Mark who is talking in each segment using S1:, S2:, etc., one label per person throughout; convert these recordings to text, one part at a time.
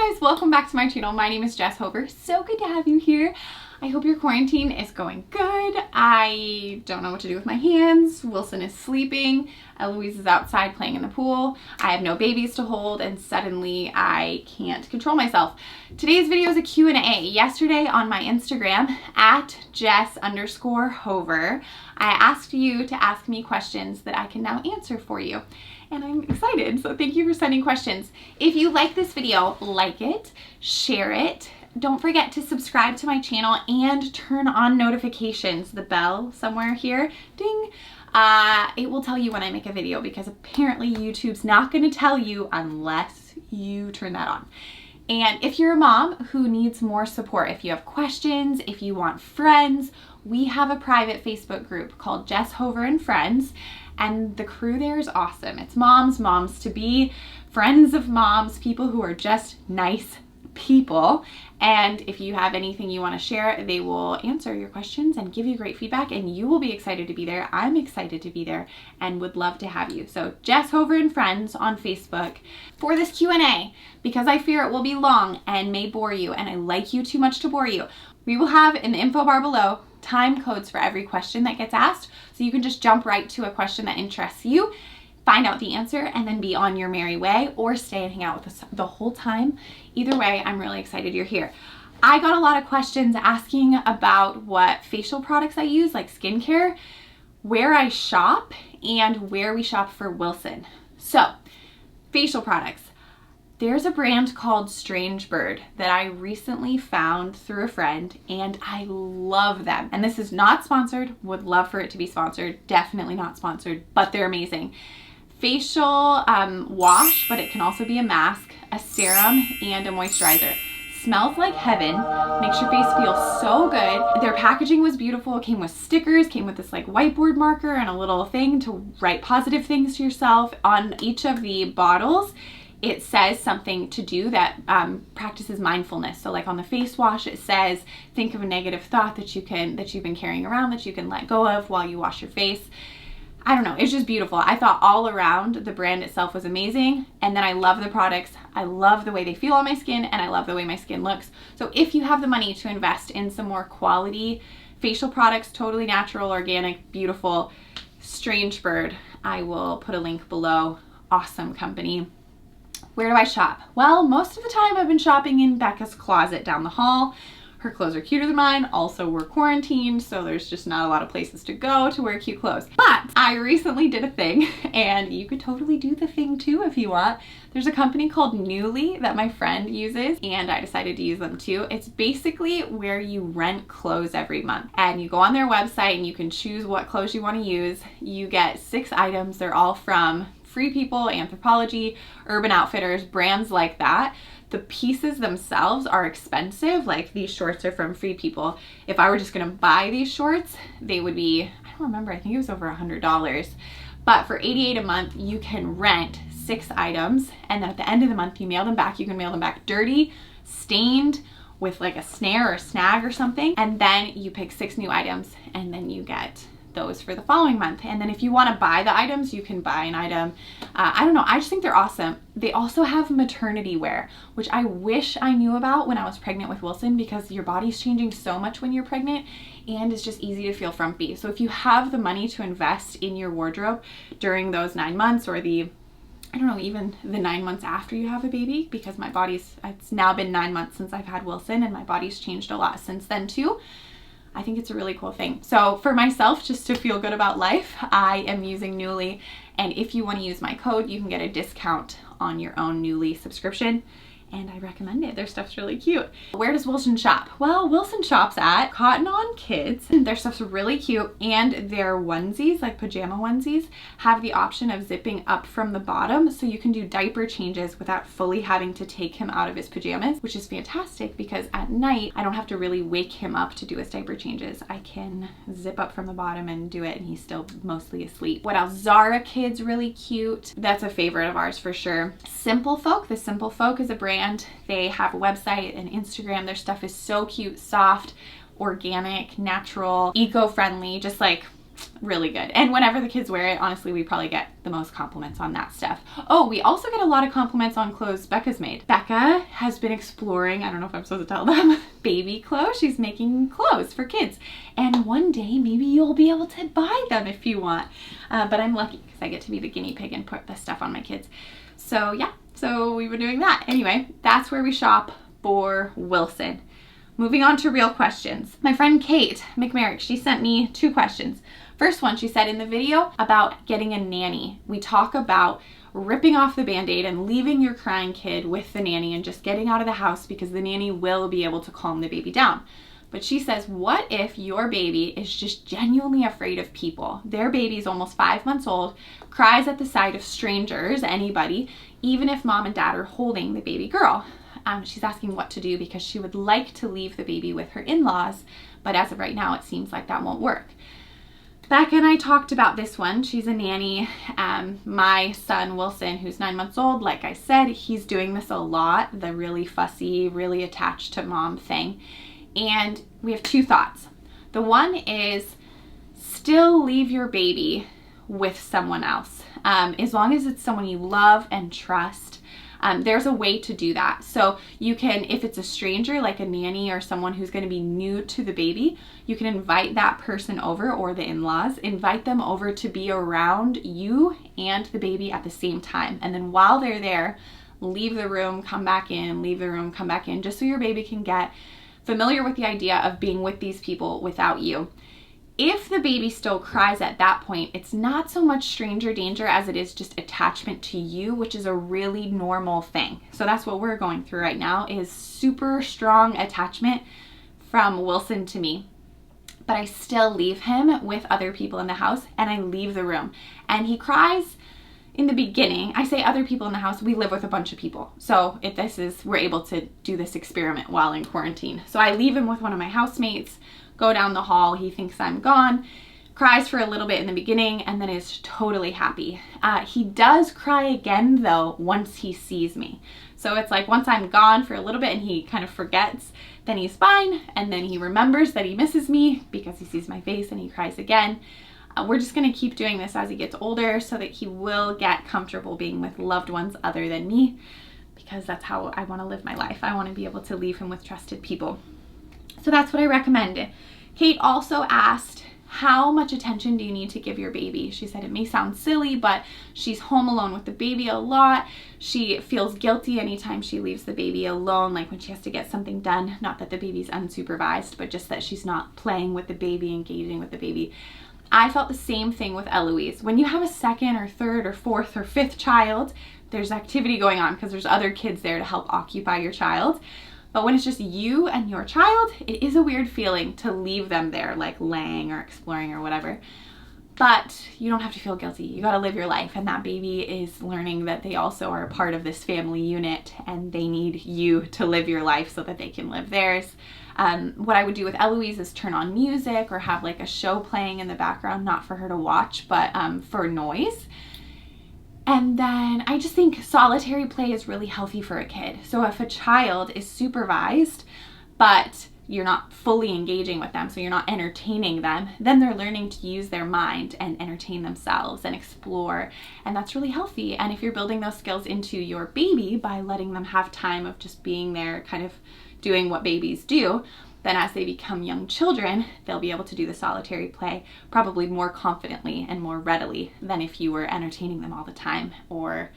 S1: Hey guys, welcome back to my channel. My name is Jess Hover. So good to have you here. I hope your quarantine is going good. I don't know what to do with my hands. Wilson is sleeping. Eloise is outside playing in the pool. I have no babies to hold and suddenly I can't control myself. Today's video is a Q&A. Yesterday on my Instagram, at Jess_Hover, I asked you to ask me questions that I can now answer for you. And I'm excited, so thank you for sending questions. If you like this video, like it, share it. Don't forget to subscribe to my channel and turn on notifications, the bell somewhere here, ding. It will tell you when I make a video because apparently YouTube's not going to tell you unless you turn that on. And if you're a mom who needs more support, if you have questions, if you want friends, we have a private Facebook group called Jess Hover and Friends, and the crew there is awesome. It's moms to be, friends of moms, people who are just nice people. And if you have anything you want to share, they will answer your questions and give you great feedback, and you will be excited to be there. I'm excited to be there and would love to have you. So Jess Hover and Friends on Facebook. For this Q&A, because I fear it will be long and may bore you, and I like you too much to bore you, we will have in the info bar below time codes for every question that gets asked, so you can just jump right to a question that interests you, find out the answer, and then be on your merry way, or stay and hang out with us the whole time. Either way, I'm really excited you're here. I got a lot of questions asking about what facial products I use, like skincare, where I shop, and where we shop for Wilson. So, facial products. There's a brand called Strange Bird that I recently found through a friend, and I love them. And this is not sponsored, would love for it to be sponsored, definitely not sponsored, but they're amazing. Facial wash, but it can also be a mask, a serum, and a moisturizer. Smells like heaven, makes your face feel so good. Their packaging was beautiful. It came with stickers, came with this like whiteboard marker and a little thing to write positive things to yourself. On each of the bottles, it says something to do that practices mindfulness. So like on the face wash, it says, think of a negative thought that you've been carrying around that you can let go of while you wash your face. I don't know, it's just beautiful. I thought all around the brand itself was amazing. And then I love the products. I love the way they feel on my skin, and I love the way my skin looks. So if you have the money to invest in some more quality facial products, totally natural, organic, beautiful, Strange Bird, I will put a link below. Awesome company. Where do I shop? Well, most of the time I've been shopping in Becca's closet down the hall. Her clothes are cuter than mine. Also, we're quarantined, so there's just not a lot of places to go to wear cute clothes. But I recently did a thing, and you could totally do the thing too if you want. There's a company called Nuuly that my friend uses, and I decided to use them too. It's basically where you rent clothes every month, and you go on their website and you can choose what clothes you want to use. You get 6 items. They're all from Free People, Anthropologie, Urban Outfitters, brands like that. The pieces themselves are expensive, like these shorts are from Free People. If I were just gonna buy these shorts, they would be, I don't remember, I think it was over $100. But for $88 a month, you can rent 6 items, and then at the end of the month, you mail them back. You can mail them back dirty, stained, with like a snare or snag or something, and then you pick 6 new items, and then you get those for the following month. And then if you want to buy the items, you can buy an item. I don't know, I just think they're awesome. They also have maternity wear, which I wish I knew about when I was pregnant with Wilson, because your body's changing so much when you're pregnant, and it's just easy to feel frumpy. So if you have the money to invest in your wardrobe during those 9 months, or the, I don't know, even the 9 months after you have a baby, because it's now been 9 months since I've had Wilson, and my body's changed a lot since then too. I think it's a really cool thing. So for myself, just to feel good about life, I am using Nuuly. And if you want to use my code, you can get a discount on your own Nuuly subscription. And I recommend it. Their stuff's really cute. Where does Wilson shop? Well, Wilson shops at Cotton On Kids. Their stuff's really cute, and their onesies, like pajama onesies, have the option of zipping up from the bottom, so you can do diaper changes without fully having to take him out of his pajamas, which is fantastic because at night I don't have to really wake him up to do his diaper changes. I can zip up from the bottom and do it, and he's still mostly asleep. What else? Zara Kids, really cute. That's a favorite of ours for sure. Simple Folk. The Simple Folk is a brand. They have a website and Instagram. Their stuff is so cute, soft, organic, natural, eco-friendly, just like really good. And whenever the kids wear it, honestly, we probably get the most compliments on that stuff. Oh, we also get a lot of compliments on clothes Becca's made. Becca has been exploring, I don't know if I'm supposed to tell them, baby clothes. She's making clothes for kids. And one day, maybe you'll be able to buy them if you want. But I'm lucky because I get to be the guinea pig and put the stuff on my kids. So yeah, so we've been doing that. Anyway, that's where we shop for Wilson. Moving on to real questions. My friend Kate McMerrick, she sent me 2 questions. First one, she said, in the video about getting a nanny, we talk about ripping off the Band-Aid and leaving your crying kid with the nanny and just getting out of the house because the nanny will be able to calm the baby down. But she says, what if your baby is just genuinely afraid of people? Their baby is almost 5 months old, cries at the sight of strangers, anybody, even if mom and dad are holding the baby girl. She's asking what to do because she would like to leave the baby with her in-laws, but as of right now, it seems like that won't work. Becca and I talked about this one. She's a nanny. My son, Wilson, who's 9 months old, like I said, he's doing this a lot, the really fussy, really attached to mom thing. And we have 2 thoughts. The one is still leave your baby with someone else. As long as it's someone you love and trust, there's a way to do that. So you can, if it's a stranger, like a nanny or someone who's going to be new to the baby, you can invite that person over, or the in-laws, invite them over to be around you and the baby at the same time. And then while they're there, leave the room, come back in, leave the room, come back in, just so your baby can get familiar with the idea of being with these people without you. If the baby still cries at that point, it's not so much stranger danger as it is just attachment to you, which is a really normal thing. So that's what we're going through right now, is super strong attachment from Wilson to me. But I still leave him with other people in the house, and I leave the room. And he cries in the beginning. I say other people in the house, we live with a bunch of people. So we're able to do this experiment while in quarantine. So I leave him with one of my housemates, go down the hall, he thinks I'm gone, cries for a little bit in the beginning, and then is totally happy. He does cry again though once he sees me. So it's like once I'm gone for a little bit and he kind of forgets, then he's fine, and then he remembers that he misses me because he sees my face and he cries again. We're just gonna keep doing this as he gets older so that he will get comfortable being with loved ones other than me, because that's how I wanna live my life. I wanna be able to leave him with trusted people. So that's what I recommend. Kate also asked, how much attention do you need to give your baby? She said it may sound silly, but she's home alone with the baby a lot. She feels guilty anytime she leaves the baby alone, like when she has to get something done. Not that the baby's unsupervised, but just that she's not playing with the baby, engaging with the baby. I felt the same thing with Eloise. When you have a second or third or fourth or fifth child, there's activity going on because there's other kids there to help occupy your child. But when it's just you and your child, it is a weird feeling to leave them there, like laying or exploring or whatever. But you don't have to feel guilty. You gotta live your life, and that baby is learning that they also are a part of this family unit and they need you to live your life so that they can live theirs. What I would do with Eloise is turn on music or have like a show playing in the background, not for her to watch, but for noise. And then I just think solitary play is really healthy for a kid. So if a child is supervised, but you're not fully engaging with them, so you're not entertaining them, then they're learning to use their mind and entertain themselves and explore. And that's really healthy. And if you're building those skills into your baby by letting them have time of just being there, kind of doing what babies do, then as they become young children, they'll be able to do the solitary play probably more confidently and more readily than if you were entertaining them all the time, or,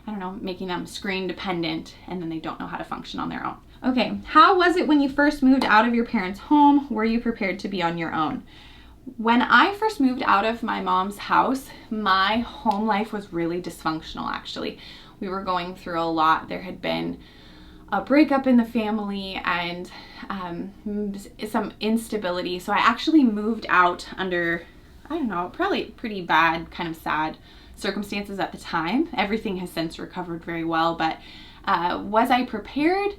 S1: I don't know, making them screen dependent and then they don't know how to function on their own. Okay, how was it when you first moved out of your parents' home? Were you prepared to be on your own? When I first moved out of my mom's house, my home life was really dysfunctional, actually. We were going through a lot. There had been a breakup in the family and some instability. So I actually moved out under, I don't know, probably pretty bad, kind of sad circumstances at the time. Everything has since recovered very well, but was I prepared?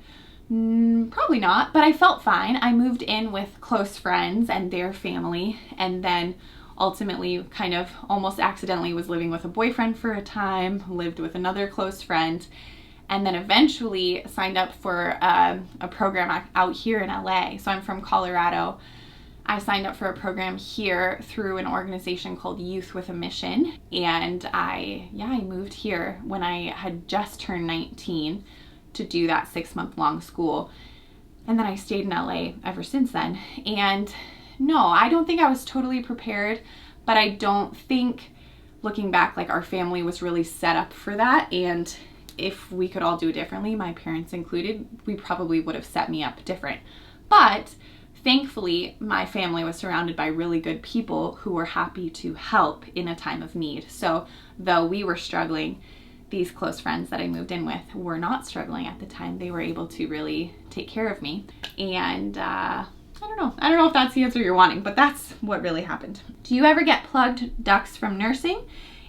S1: Probably not, but I felt fine. I moved in with close friends and their family, and then ultimately kind of almost accidentally was living with a boyfriend for a time, lived with another close friend, and then eventually signed up for a program out here in LA. So I'm from Colorado. I signed up for a program here through an organization called Youth with a Mission. And I moved here when I had just turned 19 to do that 6-month long school. And then I stayed in LA ever since then. And no, I don't think I was totally prepared, but I don't think, looking back, like our family was really set up for that. And if we could all do it differently, my parents included, we probably would have set me up different. But thankfully, my family was surrounded by really good people who were happy to help in a time of need. So though we were struggling, these close friends that I moved in with were not struggling at the time. They were able to really take care of me. And I don't know if that's the answer you're wanting, but that's what really happened. Do you ever get plugged ducts from nursing?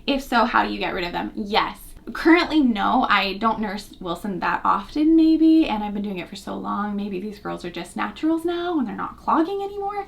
S1: If so, how do you get rid of them? Yes. Currently, no, I don't nurse Wilson that often maybe, and I've been doing it for so long. Maybe these girls are just naturals now and they're not clogging anymore.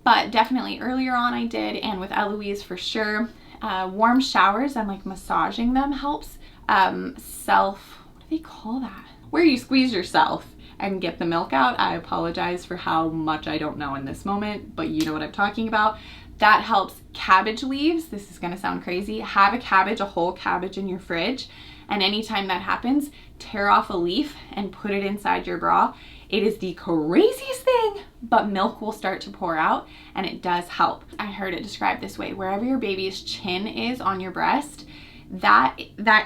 S1: But definitely earlier on I did, and with Eloise for sure. Warm showers and like massaging them helps. What do they call that? Where you squeeze yourself and get the milk out. I apologize for how much I don't know in this moment, but you know what I'm talking about. That helps. Cabbage leaves, this is gonna sound crazy. Have a whole cabbage in your fridge, and anytime that happens, tear off a leaf and put it inside your bra. It is the craziest thing, but milk will start to pour out, and it does help. I heard it described this way: wherever your baby's chin is on your breast, that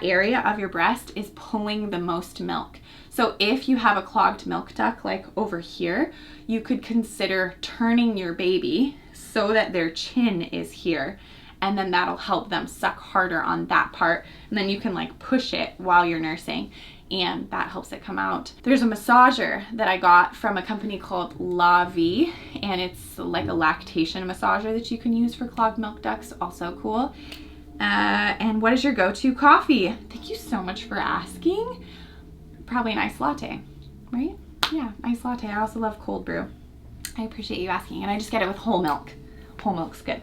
S1: area of your breast is pulling the most milk. So if you have a clogged milk duct like over here, you could consider turning your baby so that their chin is here, and then that'll help them suck harder on that part, and then you can like push it while you're nursing, and that helps it come out. There's a massager that I got from a company called La Vie, and it's like a lactation massager that you can use for clogged milk ducts, also cool. And what is your go-to coffee? Thank you so much for asking. Probably an iced latte, right? Yeah, iced latte. I also love cold brew. I appreciate you asking, and I just get it with whole milk. Whole milk's good.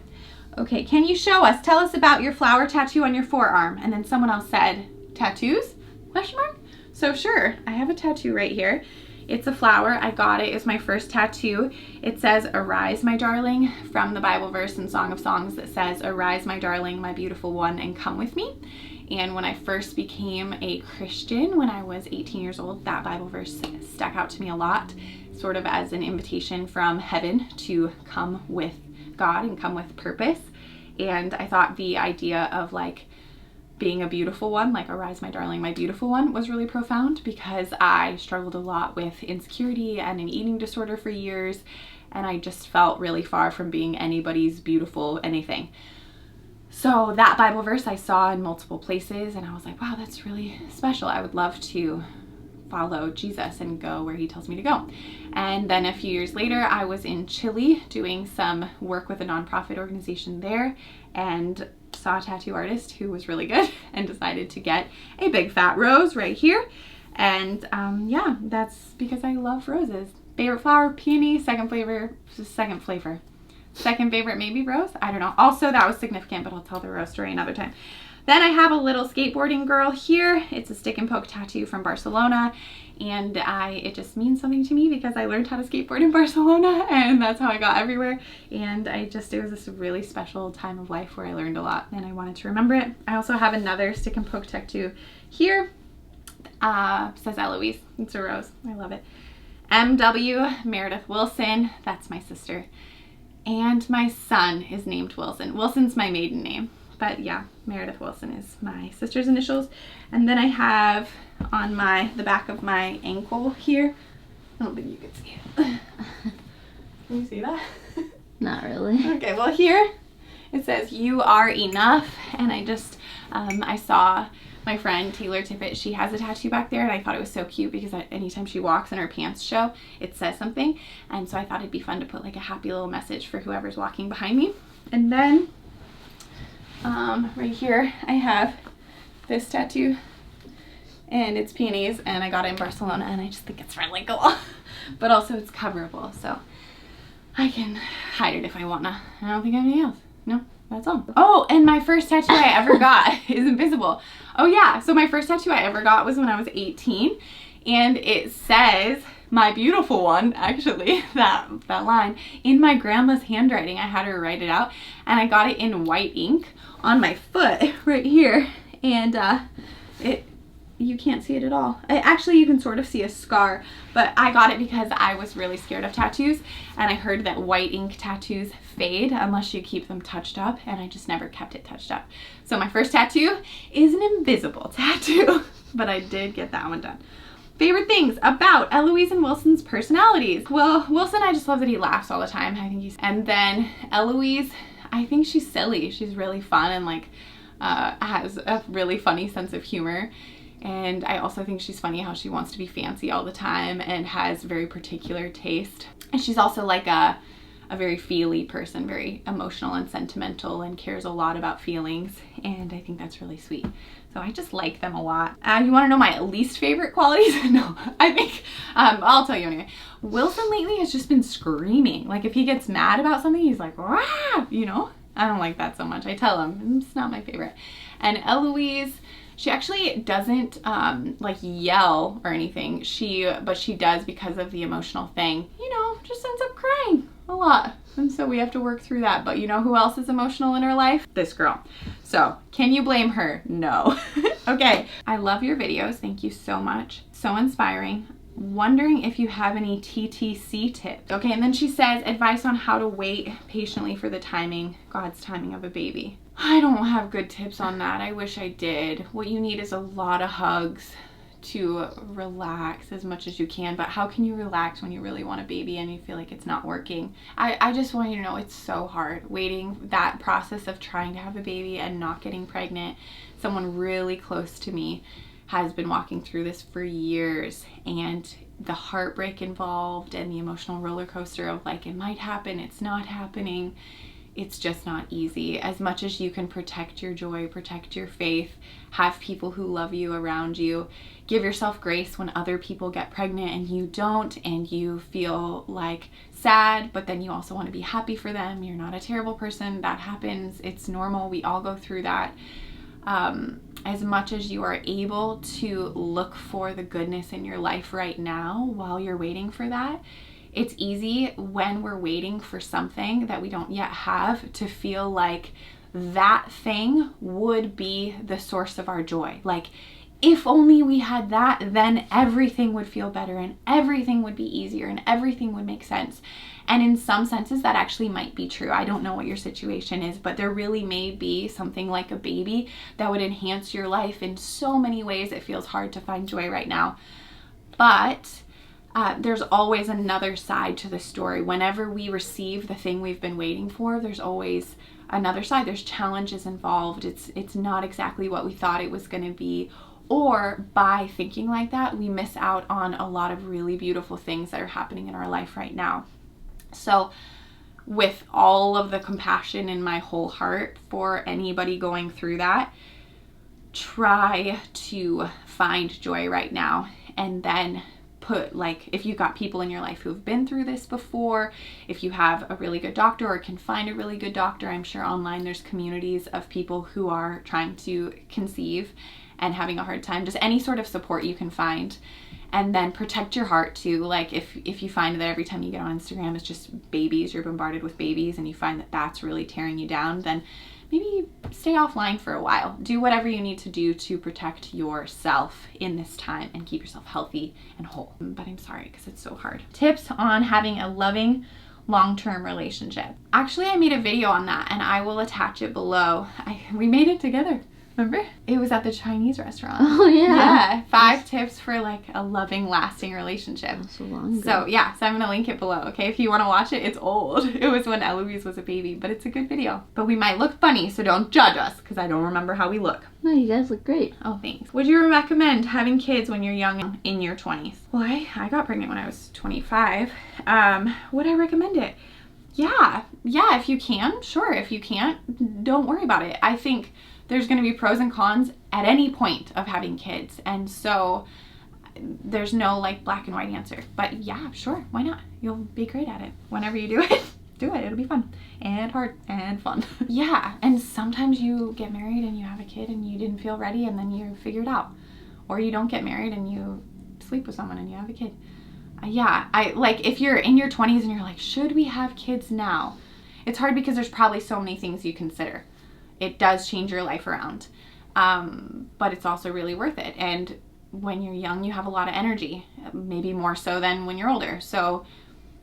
S1: Okay, can you show us, tell us about your flower tattoo on your forearm? And then someone else said, tattoos? Question mark? So sure, I have a tattoo right here. It's a flower. I got it. It's my first tattoo. It says, "Arise, my darling," from the Bible verse in Song of Songs that says, "Arise, my darling, my beautiful one, and come with me." And when I first became a Christian, when I was 18 years old, that Bible verse stuck out to me a lot, sort of as an invitation from heaven to come with God and come with purpose. And I thought the idea of like being a beautiful one, like "Arise, my darling, my beautiful one," was really profound, because I struggled a lot with insecurity and an eating disorder for years, and I just felt really far from being anybody's beautiful anything. So that Bible verse I saw in multiple places, and I was like, wow, that's really special. I would love to follow Jesus and go where he tells me to go. And then a few years later, I was in Chile doing some work with a nonprofit organization there, and saw a tattoo artist who was really good and decided to get a big fat rose right here. And yeah, that's because I love roses. Favorite flower, peony. Second favorite maybe rose. I don't know. Also, that was significant, but I'll tell the rose story another time. Then I have a little skateboarding girl here. It's a stick and poke tattoo from Barcelona, and it just means something to me because I learned how to skateboard in Barcelona, and that's how I got everywhere. And it was this really special time of life where I learned a lot, and I wanted to remember it. I also have another stick and poke tattoo here. Says Eloise. It's a rose. I love it. MW Meredith Wilson. That's my sister. And my son is named Wilson. Wilson's my maiden name. But yeah, Meredith Wilson is my sister's initials. And then I have on the back of my ankle here, I don't think you can see it. Can you see that?
S2: Not really.
S1: Okay, well here it says, "You are enough." And I saw my friend Taylor Tippett, she has a tattoo back there, and I thought it was so cute because anytime she walks and her pants show, it says something. And so I thought it'd be fun to put like a happy little message for whoever's walking behind me. And then right here I have this tattoo, and it's peonies, and I got it in Barcelona, and I just think it's really cool. But also it's coverable, so I can hide it if I wanna. I don't think I have anything else. No, that's all. Oh, and my first tattoo I ever got is invisible. Oh yeah, so my first tattoo I ever got was when I was 18, and it says, my beautiful one, actually, that line, in my grandma's handwriting. I had her write it out, and I got it in white ink on my foot right here, and you can't see it at all. Actually, you can sort of see a scar, but I got it because I was really scared of tattoos, and I heard that white ink tattoos fade unless you keep them touched up, and I just never kept it touched up. So my first tattoo is an invisible tattoo, but I did get that one done. Favorite things about Eloise and Wilson's personalities. Well, Wilson, I just love that he laughs all the time. I think he's, and then Eloise, I think she's silly. She's really fun and like has a really funny sense of humor. And I also think she's funny how she wants to be fancy all the time and has very particular taste. And she's also like a very feely person, very emotional and sentimental, and cares a lot about feelings. And I think that's really sweet. So I just like them a lot. You want to know my least favorite qualities? No, I think, I'll tell you anyway. Wilson lately has just been screaming. Like if he gets mad about something, he's like, rah, you know? I don't like that so much. I tell him it's not my favorite. And Eloise, she actually doesn't like yell or anything. But she does because of the emotional thing. You know, just ends up crying a lot. And so we have to work through that. But you know who else is emotional in her life? This girl. So can you blame her? No. Okay. I love your videos. Thank you so much. So inspiring. Wondering if you have any TTC tips. Okay, and then she says advice on how to wait patiently for the timing, God's timing of a baby. I don't have good tips on that. I wish I did. What you need is a lot of hugs to relax as much as you can. But how can you relax when you really want a baby and you feel like it's not working? I just want you to know it's so hard waiting, that process of trying to have a baby and not getting pregnant. Someone really close to me has been walking through this for years, and the heartbreak involved and the emotional roller coaster of like, it might happen, it's not happening. It's just not easy. As much as you can protect your joy, protect your faith, have people who love you around you, give yourself grace when other people get pregnant and you don't, and you feel like sad, but then you also want to be happy for them. You're not a terrible person. That happens. It's normal. We all go through that. As much as you are able to look for the goodness in your life right now while you're waiting for that, it's easy when we're waiting for something that we don't yet have to feel like that thing would be the source of our joy. Like, if only we had that, then everything would feel better and everything would be easier and everything would make sense. And in some senses, that actually might be true. I don't know what your situation is, but there really may be something like a baby that would enhance your life in so many ways. It feels hard to find joy right now. But there's always another side to the story. Whenever we receive the thing we've been waiting for, there's always another side. There's challenges involved. It's not exactly what we thought it was going to be. Or by thinking like that, we miss out on a lot of really beautiful things that are happening in our life right now. So with all of the compassion in my whole heart for anybody going through that, try to find joy right now, and then put, like, if you've got people in your life who have been through this before, if you have a really good doctor or can find a really good doctor, I'm sure online there's communities of people who are trying to conceive and having a hard time, just any sort of support you can find. And then protect your heart too. Like if you find that every time you get on Instagram it's just babies, you're bombarded with babies, and you find that that's really tearing you down, then maybe stay offline for a while. Do whatever you need to do to protect yourself in this time and keep yourself healthy and whole. But I'm sorry because it's so hard. Tips on having a loving long-term relationship. Actually, I made a video on that and I will attach it below. We made it together. Remember? It was at the Chinese restaurant. Oh, yeah. Yeah. 5 tips for like a loving, lasting relationship.
S2: So long ago.
S1: So, yeah. So I'm going to link it below, okay? If you want to watch it, it's old. It was when Eloise was a baby, but it's a good video. But we might look funny, so don't judge us, because I don't remember how we look.
S2: No, you guys look great.
S1: Oh, thanks. Would you recommend having kids when you're young, in your 20s? Well, I got pregnant when I was 25. Would I recommend it? Yeah, if you can, sure. If you can't, don't worry about it. I think there's going to be pros and cons at any point of having kids, and so there's no like black and white answer. But yeah, sure, why not? You'll be great at it. Whenever you do it, it'll be fun and hard and fun. Yeah, and sometimes you get married and you have a kid and you didn't feel ready, and then you figure it out. Or you don't get married and you sleep with someone and you have a kid. yeah, I like if you're in your 20s and you're like, should we have kids now? It's hard because there's probably so many things you consider. It does change your life around. But it's also really worth it. And when you're young, you have a lot of energy, maybe more so than when you're older. So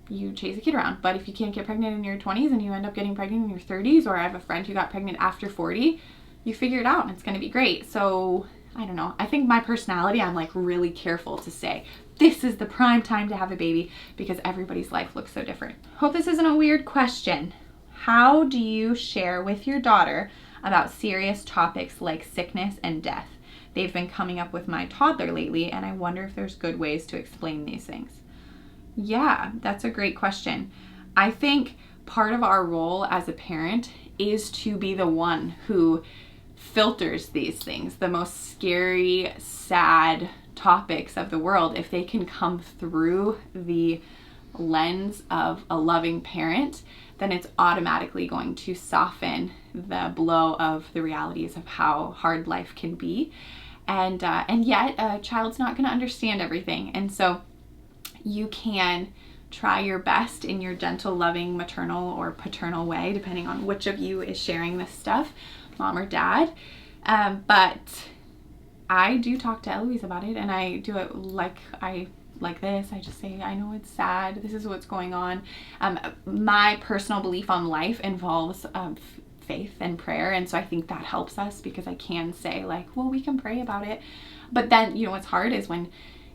S1: you chase a kid around. But if you can't get pregnant in your 20s and you end up getting pregnant in your 30s, or I have a friend who got pregnant after 40, you figure it out and it's going to be great. So I don't know. I think my personality, I'm like really careful to say, this is the prime time to have a baby because everybody's life looks so different. Hope this isn't a weird question. How do you share with your daughter about serious topics like sickness and death? They've been coming up with my toddler lately, and I wonder if there's good ways to explain these things. Yeah, that's a great question. I think part of our role as a parent is to be the one who filters these things, the most scary, sad topics of the world. If they can come through the lens of a loving parent, then it's automatically going to soften the blow of the realities of how hard life can be. And yet a child's not going to understand everything. And so you can try your best in your gentle, loving, maternal or paternal way, depending on which of you is sharing this stuff, mom or dad. But I do talk to Eloise about it, and I do it like this. I just say, I know it's sad. This is what's going on. My personal belief on life involves faith and prayer. And so I think that helps us because I can say like, well, we can pray about it. But then, you know, what's hard is when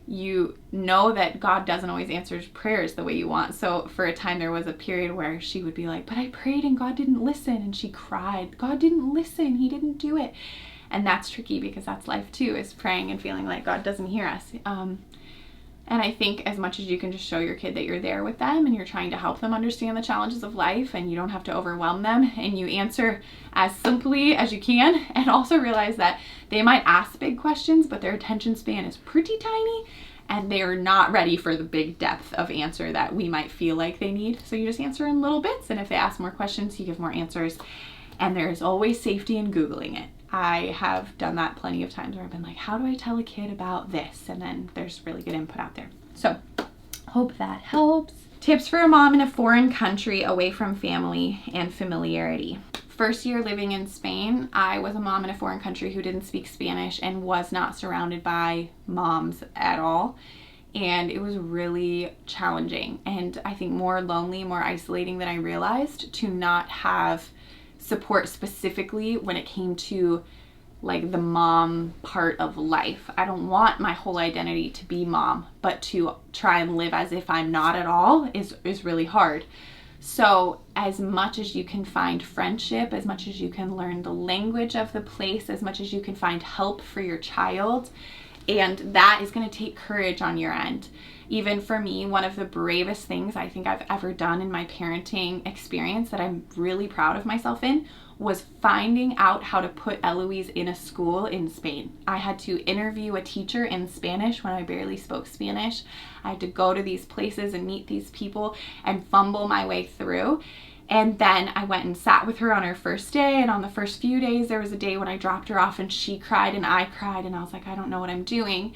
S1: you know that God doesn't always answer prayers the way you want. So for a time there was a period where she would be like, but I prayed and God didn't listen. And she cried, God didn't listen. He didn't do it. And that's tricky because that's life too, is praying and feeling like God doesn't hear us. And I think as much as you can just show your kid that you're there with them and you're trying to help them understand the challenges of life and you don't have to overwhelm them, and you answer as simply as you can, and also realize that they might ask big questions, but their attention span is pretty tiny and they're not ready for the big depth of answer that we might feel like they need. So you just answer in little bits, and if they ask more questions, you give more answers. And there's always safety in Googling it. I have done that plenty of times where I've been like, how do I tell a kid about this? And then there's really good input out there. So hope that helps. Tips for a mom in a foreign country away from family and familiarity. First year living in Spain, I was a mom in a foreign country who didn't speak Spanish and was not surrounded by moms at all. And it was really challenging, and I think more lonely, more isolating than I realized, to not have support specifically when it came to like the mom part of life. I don't want my whole identity to be mom, but to try and live as if I'm not at all is really hard. So as much as you can find friendship, as much as you can learn the language of the place, as much as you can find help for your child, and that is going to take courage on your end. Even for me, one of the bravest things I think I've ever done in my parenting experience that I'm really proud of myself in was finding out how to put Eloise in a school in Spain. I had to interview a teacher in Spanish when I barely spoke Spanish. I had to go to these places and meet these people and fumble my way through. And then I went and sat with her on her first day, and on the first few days there was a day when I dropped her off and she cried and I cried, and I was like, I don't know what I'm doing.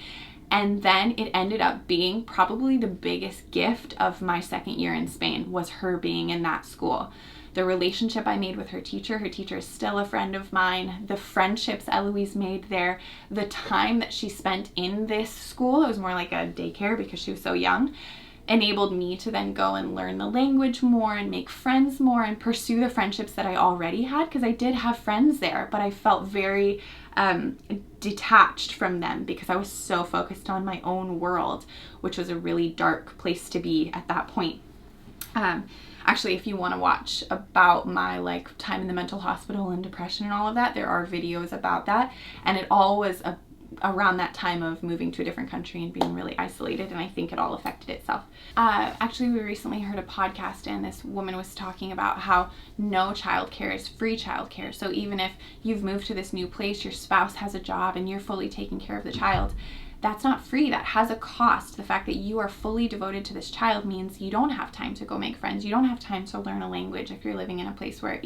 S1: And then it ended up being probably the biggest gift of my second year in Spain, was her being in that school. The relationship I made with her teacher is still a friend of mine. The friendships Eloise made there, the time that she spent in this school, it was more like a daycare because she was so young, enabled me to then go and learn the language more and make friends more and pursue the friendships that I already had, because I did have friends there, but I felt very detached from them because I was so focused on my own world, which was a really dark place to be at that point. Actually, if you want to watch about my like time in the mental hospital and depression and all of that, there are videos about that, and it all was around that time of moving to a different country and being really isolated, and I think it all affected itself. Actually, we recently heard a podcast, and this woman was talking about how no childcare is free childcare. So even if you've moved to this new place, your spouse has a job, and you're fully taking care of the child, that's not free. That has a cost. The fact that you are fully devoted to this child means you don't have time to go make friends. You don't have time to learn a language if you're living in a place where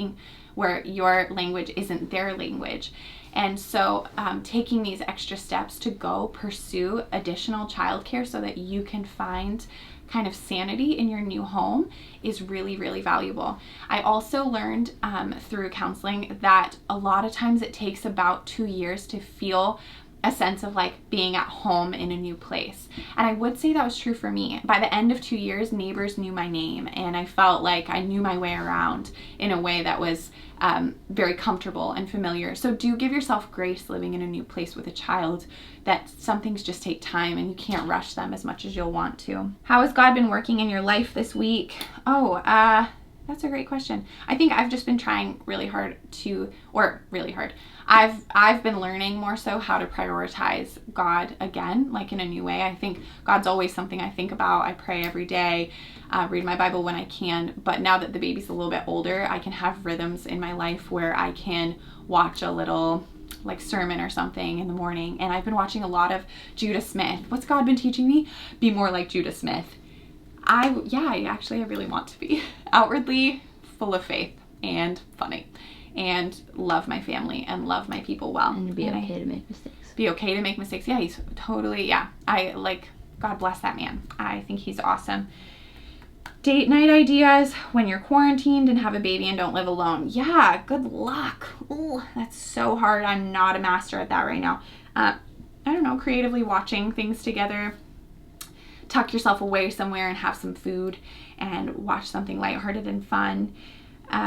S1: your language isn't their language. And so taking these extra steps to go pursue additional childcare so that you can find kind of sanity in your new home is really, really valuable. I also learned through counseling that a lot of times it takes about 2 years to feel a sense of like being at home in a new place. And I would say that was true for me. By the end of 2 years, neighbors knew my name and I felt like I knew my way around in a way that was very comfortable and familiar. So do give yourself grace living in a new place with a child, that some things just take time and you can't rush them as much as you'll want to. How has God been working in your life this week? That's a great question. I think I've just been trying really hard. I've been learning more so how to prioritize God again, like in a new way. I think God's always something I think about. I pray every day, read my Bible when I can. But now that the baby's a little bit older, I can have rhythms in my life where I can watch a little like sermon or something in the morning. And I've been watching a lot of Judah Smith. What's God been teaching me? Be more like Judah Smith. I really want to be outwardly full of faith and funny and love my family and love my people well.
S2: And be okay to make mistakes.
S1: Be okay to make mistakes. Yeah, he's totally, God bless that man. I think he's awesome. Date night ideas when you're quarantined and have a baby and don't live alone. Yeah, good luck. Ooh, that's so hard. I'm not a master at that right now. I don't know, creatively watching things together. Tuck yourself away somewhere and have some food and watch something lighthearted and fun.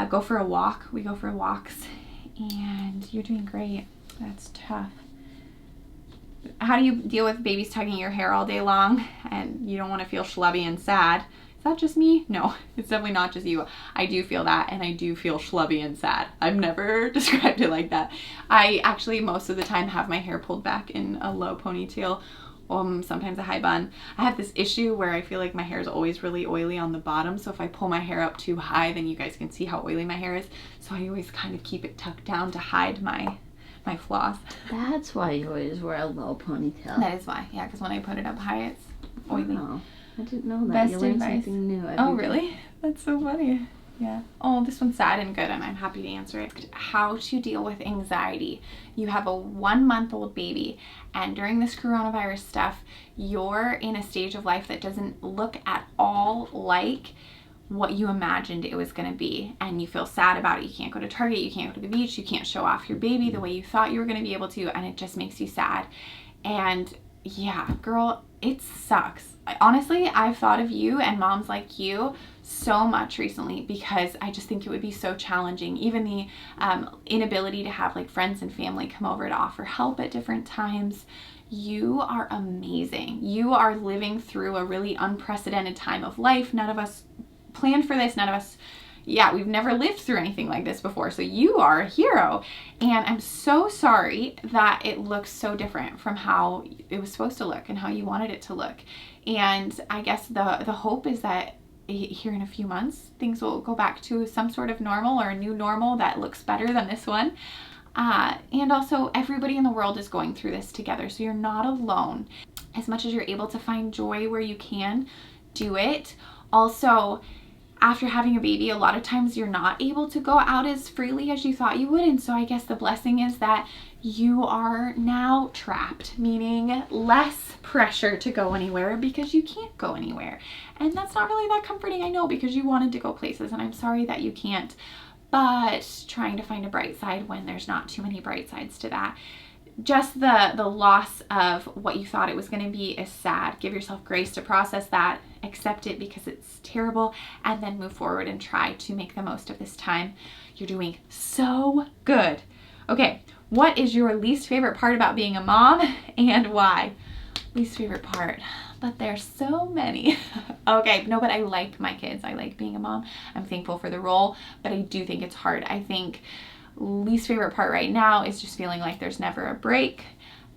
S1: Go for a walk. We go for walks and you're doing great. That's tough. How do you deal with babies tugging your hair all day long and you don't want to feel schlubby and sad? Is that just me? No, it's definitely not just you. I do feel that, and I do feel schlubby and sad. I've never described it like that. I actually most of the time have my hair pulled back in a low ponytail, sometimes a high bun. I have this issue where I feel like my hair is always really oily on the bottom, so if I pull my hair up too high, then you guys can see how oily my hair is. So I always kind of keep it tucked down to hide my flaws.
S2: That's why you always wear a low ponytail.
S1: That is why, yeah, because when I put it up high, it's oily.
S2: Oh, I didn't know that.
S1: Best
S2: you learn
S1: advice.
S2: something new every
S1: Oh,
S2: day.
S1: really? That's so funny. Yeah. Oh, this one's sad and good, and I'm happy to answer it. How to deal with anxiety. You have a 1-month-old baby, and during this coronavirus stuff, you're in a stage of life that doesn't look at all like what you imagined it was going to be, and you feel sad about it. You can't go to Target, you can't go to the beach, you can't show off your baby the way you thought you were going to be able to, and it just makes you sad. And yeah, girl, it sucks. Honestly, I've thought of you and moms like you so much recently because I just think it would be so challenging. Even the inability to have like friends and family come over to offer help at different times. You are amazing. You are living through a really unprecedented time of life. None of us planned for this. None of us, we've never lived through anything like this before. So you are a hero. And I'm so sorry that it looks so different from how it was supposed to look and how you wanted it to look. And I guess the hope is that here in a few months, things will go back to some sort of normal or a new normal that looks better than this one. And also everybody in the world is going through this together. So you're not alone. As much as you're able to find joy where you can, do it. Also, after having a baby, a lot of times you're not able to go out as freely as you thought you would. And so I guess the blessing is that you are now trapped, meaning less pressure to go anywhere because you can't go anywhere. And that's not really that comforting, I know, because you wanted to go places, and I'm sorry that you can't. But trying to find a bright side when there's not too many bright sides to that. Just the loss of what you thought it was going to be is sad. Give yourself grace to process that, accept it because it's terrible, and then move forward and try to make the most of this time. You're doing so good. Okay, what is your least favorite part about being a mom and why? Least favorite part, but there's so many. Okay, no, but I like my kids. I like being a mom. I'm thankful for the role, but I do think it's hard. I think least favorite part right now is just feeling like there's never a break,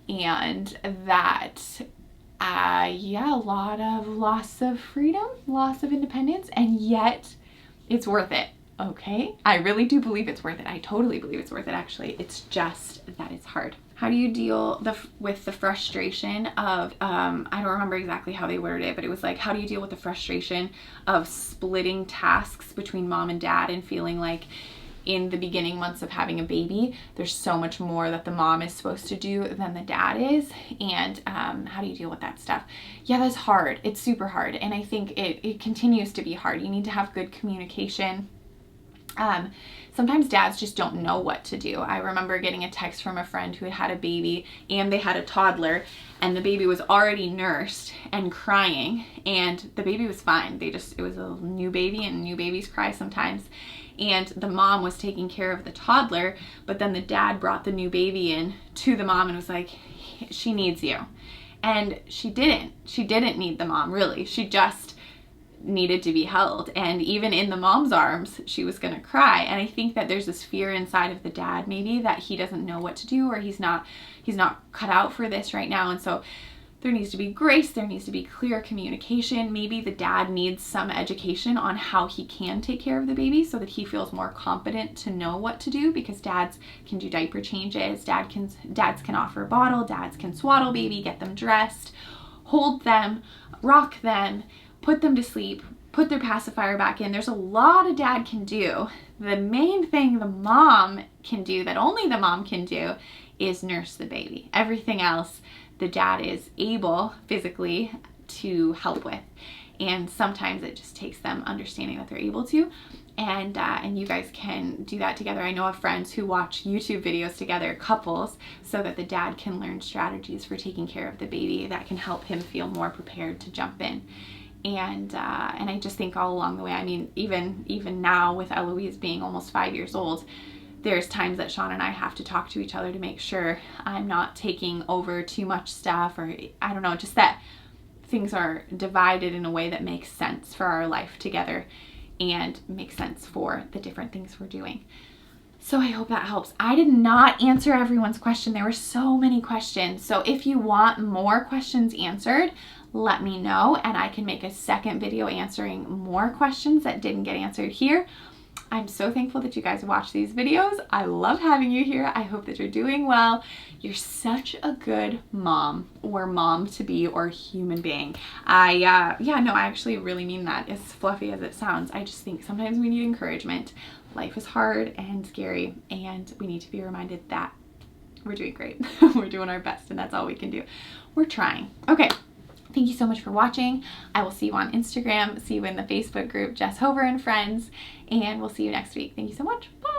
S1: and that a lot of loss of freedom, loss of independence, and yet it's worth it. Okay, I really do believe it's worth it. I totally believe it's worth it, actually. It's just that it's hard. how do you deal with the frustration of, I don't remember exactly how they worded it, but it was like, how do you deal with the frustration of splitting tasks between mom and dad and feeling like in the beginning months of having a baby, there's so much more that the mom is supposed to do than the dad is, and how do you deal with that stuff? Yeah, that's hard. It's super hard, and I think it continues to be hard. You need to have good communication. Sometimes dads just don't know what to do. I remember getting a text from a friend who had a baby and they had a toddler, and the baby was already nursed and crying, and the baby was fine. It was a new baby, and new babies cry sometimes. And the mom was taking care of the toddler, but then the dad brought the new baby in to the mom and was like, she needs you. And she didn't need the mom, really. She just needed to be held. And even in the mom's arms, she was going to cry. And I think that there's this fear inside of the dad, maybe, that he doesn't know what to do, or he's not cut out for this right now. And so there needs to be grace, there needs to be clear communication. Maybe the dad needs some education on how he can take care of the baby so that he feels more competent to know what to do, because dads can do diaper changes, dads can offer a bottle, dads can swaddle baby, get them dressed, hold them, rock them, put them to sleep, put their pacifier back in. There's a lot a dad can do. The main thing the mom can do, that only the mom can do, is nurse the baby. Everything else the dad is able physically to help with, and sometimes it just takes them understanding that they're able to, and you guys can do that together. I know of friends who watch YouTube videos together, couples, so that the dad can learn strategies for taking care of the baby that can help him feel more prepared to jump in. And I just think all along the way, I mean, even now with Eloise being almost 5 years old, there's times that Sean and I have to talk to each other to make sure I'm not taking over too much stuff, or I don't know, just that things are divided in a way that makes sense for our life together and makes sense for the different things we're doing. So I hope that helps. I did not answer everyone's question. There were so many questions. So if you want more questions answered, let me know, and I can make a second video answering more questions that didn't get answered here. I'm so thankful that you guys watch these videos. I love having you here. I hope that you're doing well. You're such a good mom, or mom-to-be, or human being. I actually really mean that, as fluffy as it sounds. I just think sometimes we need encouragement. Life is hard and scary, and we need to be reminded that we're doing great. We're doing our best, and that's all we can do. We're trying. Okay. Thank you so much for watching. I will see you on Instagram, see you in the Facebook group, Jess Hover and Friends, and we'll see you next week. Thank you so much. Bye.